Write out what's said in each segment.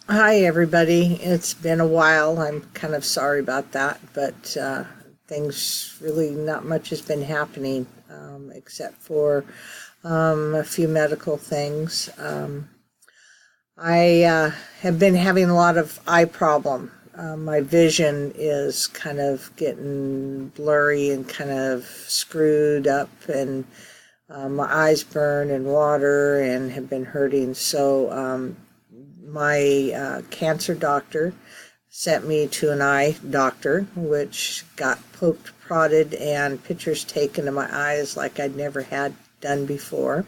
Hi, everybody. It's been a while. I'm kind of sorry about that, but things really not much has been happening except for a few medical things. I have been having a lot of eye problem. My vision is kind of getting blurry and kind of screwed up, and my eyes burn and water and have been hurting. So my cancer doctor sent me to an eye doctor, which got poked, prodded, and pictures taken of my eyes like I'd never had done before.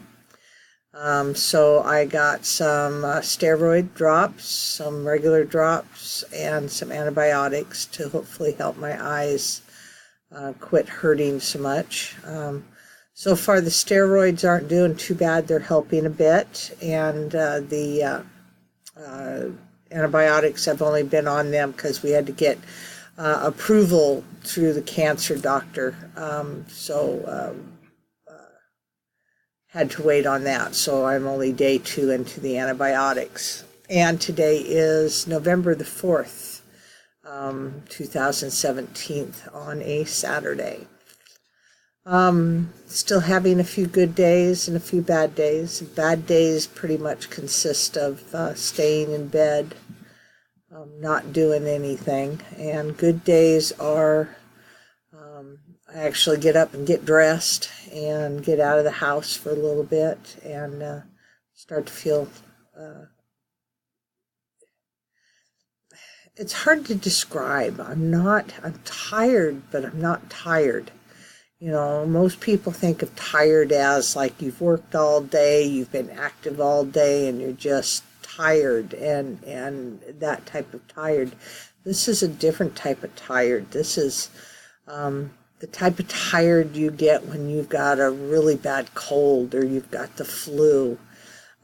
So I got some steroid drops, some regular drops, and some antibiotics to hopefully help my eyes quit hurting so much. So far, the steroids aren't doing too bad. They're helping a bit, and the uh, antibiotics, I've only been on them because we had to get approval through the cancer doctor. Had to wait on that. So I'm only day two into the antibiotics. And today is November the 4th, 2017, on a Saturday. Still having a few good days and a few bad days. Bad days pretty much consist of staying in bed, not doing anything. And good days are I actually get up and get dressed and get out of the house for a little bit and start to feel. Uh, it's hard to describe. I'm tired, but I'm not tired. You know, most people think of tired as like you've worked all day, you've been active all day, and you're just tired and that type of tired. This is a different type of tired. This is the type of tired you get when you've got a really bad cold or you've got the flu.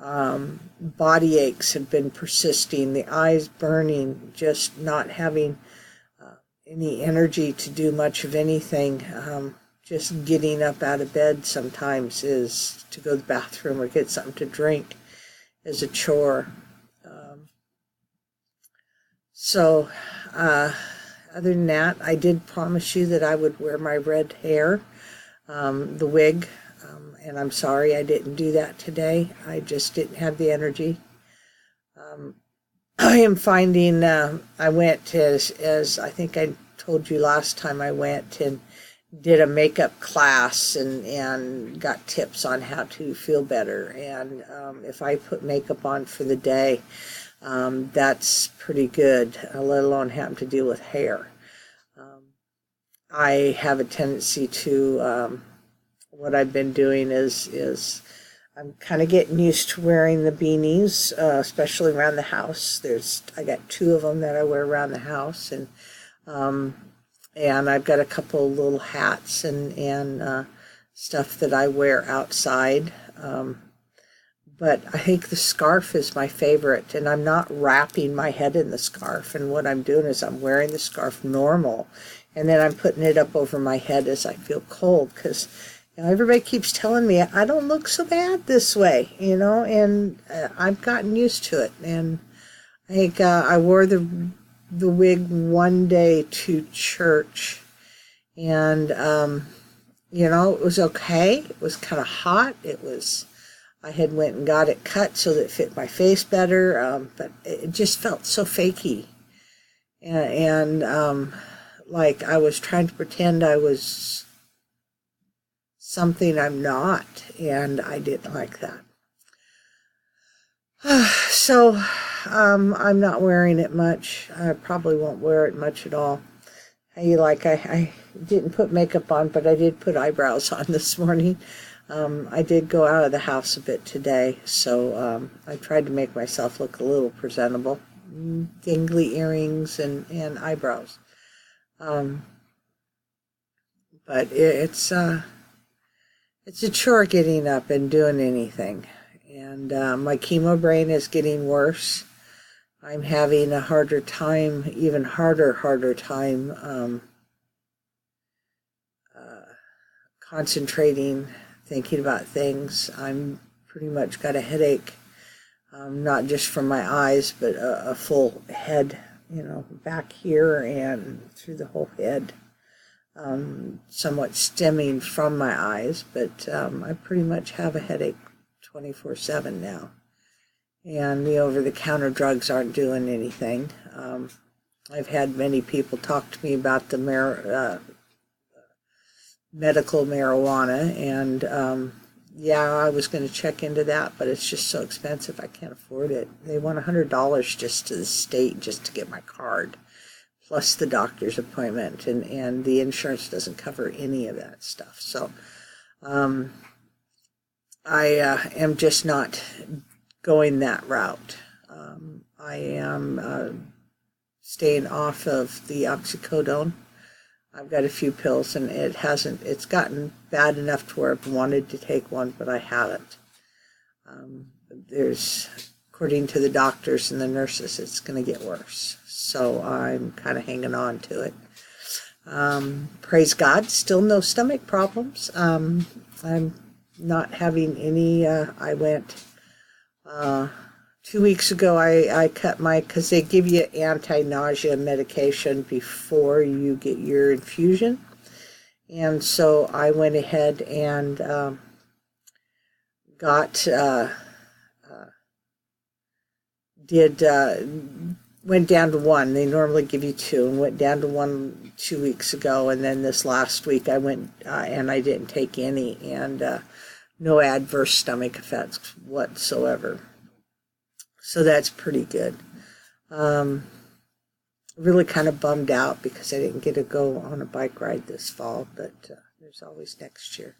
Body aches have been persisting, the eyes burning, just not having any energy to do much of anything. Just getting up out of bed sometimes is to go to the bathroom or get something to drink is a chore. Um, so, uh, Other than that, I did promise you that I would wear my red hair, the wig, and I'm sorry I didn't do that today. I just didn't have the energy. Um, I am finding I went as I think I told you last time I went and did a makeup class and got tips on how to feel better. And if I put makeup on for the day, that's pretty good, let alone having to deal with hair. Um, I have a tendency to what I've been doing is I'm kind of getting used to wearing the beanies, especially around the house. I got two of them that I wear around the house, um, and I've got a couple of little hats and stuff that I wear outside. But I think the scarf is my favorite, and I'm not wrapping my head in the scarf. And what I'm doing is I'm wearing the scarf normal, and then I'm putting it up over my head as I feel cold because everybody keeps telling me I don't look so bad this way, and I've gotten used to it. And I think I wore the wig one day to church, and it was okay. It was kind of hot. I had went and got it cut so that it fit my face better, but it just felt so fakey, and like I was trying to pretend I was something I'm not, and I didn't like that. So I'm not wearing it much. I probably won't wear it much at all. I didn't put makeup on, but I did put eyebrows on this morning. I did go out of the house a bit today, so I tried to make myself look a little presentable. Dingly earrings and eyebrows. Um, but it's a chore getting up and doing anything. And my chemo brain is getting worse. I'm having a harder time, even harder time uh, concentrating, thinking about things. I'm pretty much got a headache not just from my eyes, but a full head, back here and through the whole head, somewhat stemming from my eyes, but I pretty much have a headache 24/7 now. And the over-the-counter drugs aren't doing anything. I've had many people talk to me about the medical marijuana, and yeah, I was going to check into that, but it's just so expensive, I can't afford it. They want $100 just to the state just to get my card, plus the doctor's appointment, and the insurance doesn't cover any of that stuff. So I am just not going that route. I am staying off of the oxycodone. I've got a few pills, and it's gotten bad enough to where I've wanted to take one, but I haven't. According to the doctors and the nurses, it's going to get worse. So I'm kind of hanging on to it. Praise God, still no stomach problems. I'm not having any. I went 2 weeks ago, I cut because they give you anti-nausea medication before you get your infusion. And so I went ahead and went down to one. They normally give you two, and went down to one 2 weeks ago. And then this last week I went and I didn't take any, and no adverse stomach effects whatsoever. So that's pretty good. Really kind of bummed out because I didn't get to go on a bike ride this fall, but there's always next year.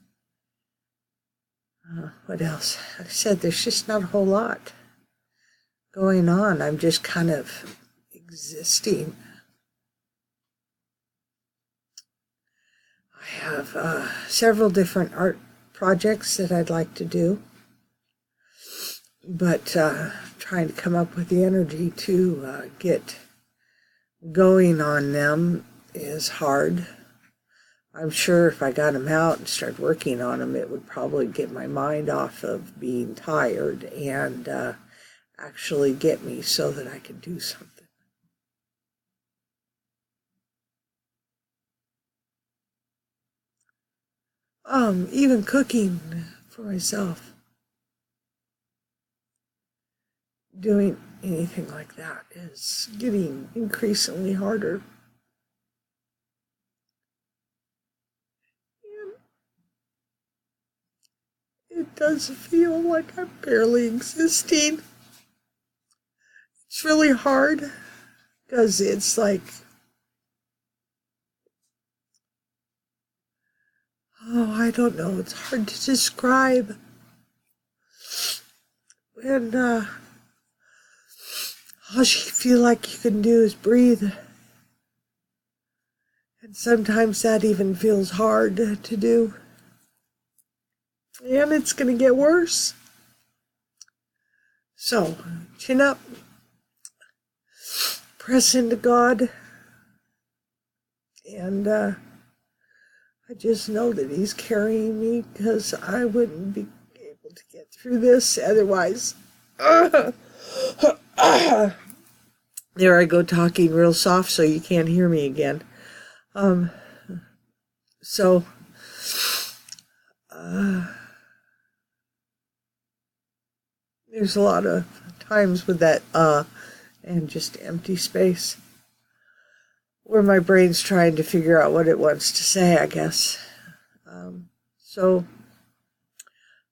What else? Like I said, there's just not a whole lot going on. I'm just kind of existing. I have several different art projects that I'd like to do, but trying to come up with the energy to get going on them is hard. I'm sure if I got them out and started working on them, it would probably get my mind off of being tired and actually get me so that I could do something. Even cooking for myself. Doing anything like that is getting increasingly harder. And it does feel like I'm barely existing. It's really hard because it's like, I don't know, it's hard to describe. And all you feel like you can do is breathe. And sometimes that even feels hard to do. And it's going to get worse. So, chin up. Press into God. And I just know that He's carrying me, because I wouldn't be able to get through this otherwise. There I go, talking real soft so you can't hear me again. There's a lot of times with that and just empty space where my brain's trying to figure out what it wants to say, I guess. So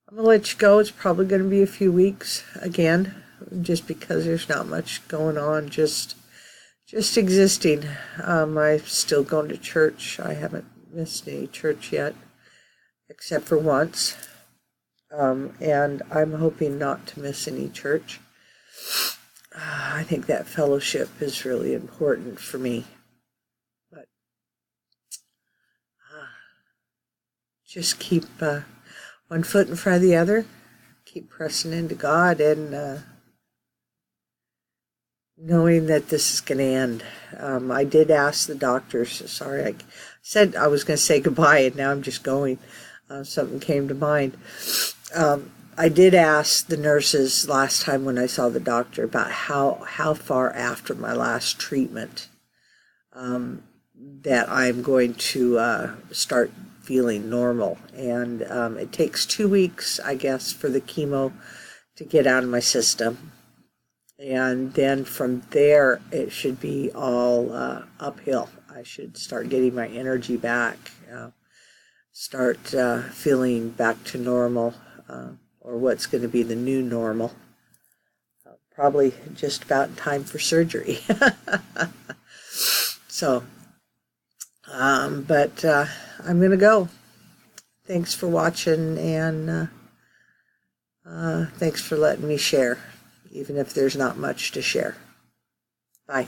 I'm going to let you go. It's probably going to be a few weeks again, just because there's not much going on, just existing. I'm still going to church. I haven't missed any church yet, except for once. And I'm hoping not to miss any church. I think that fellowship is really important for me. But just keep one foot in front of the other. Keep pressing into God and knowing that this is going to end. I did ask the doctors. Sorry, I said I was going to say goodbye, and now I'm just going. Something came to mind. I did ask the nurses last time when I saw the doctor about how far after my last treatment that I'm going to start feeling normal. And it takes 2 weeks, I guess, for the chemo to get out of my system. And then from there, it should be all uphill. I should start getting my energy back, start feeling back to normal, or what's going to be the new normal. Probably just about in time for surgery. So, but I'm going to go. Thanks for watching, and thanks for letting me share, even if there's not much to share. Bye.